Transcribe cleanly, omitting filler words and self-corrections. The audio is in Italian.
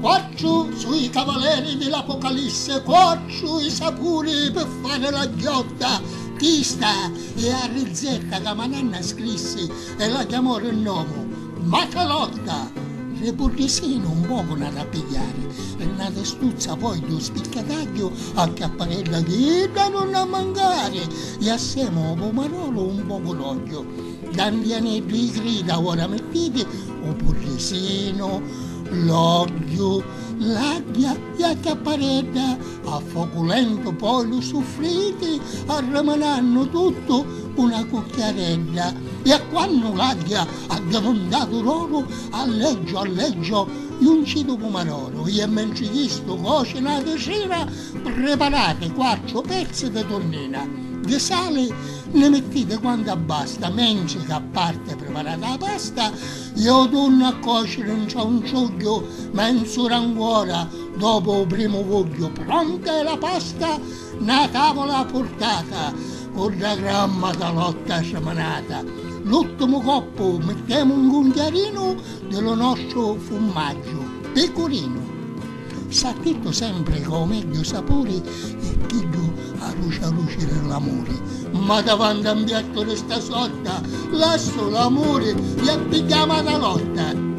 Quattro sui cavalieri dell'Apocalisse, quattro i sapuri per fare la ghiotta, tista e a rizzetta che Mananna scrisse e la chiamò il nome, Macalotta. Le burghesine un poco nata a pigliare, e nata stuzza poi due spiccataglio a capparella che non a mancare, e assieme a pomarolo un poco l'olio. D'andianelli i grida ora mettete, o burghesino, l'olio, l'aglio e a capparella, a fuoco lento poi lo soffrite, arremanando tutto una cucchiarella. E a quando l'aglio ha davantato l'oro, alleggio, e un cito pomarolo. E mentre questo cucina la cera, preparate 4 pezzi di tonnina. Di sale ne mettete quanto basta, mentre che a parte preparata la pasta, io torno a cuocere in un soglio, mezz'ora ancora, dopo il primo voglio, pronta è la pasta, una tavola portata, con la gramma da lotta semanata. L'ultimo coppo mettiamo un cucchiarino dello nostro formaggio, pecorino. Sattito sempre con meglio sapore e chiedo a luce dell'amore. Ma davanti a un piatto di sta sorta, lascio l'amore e appicchiamo la lotta.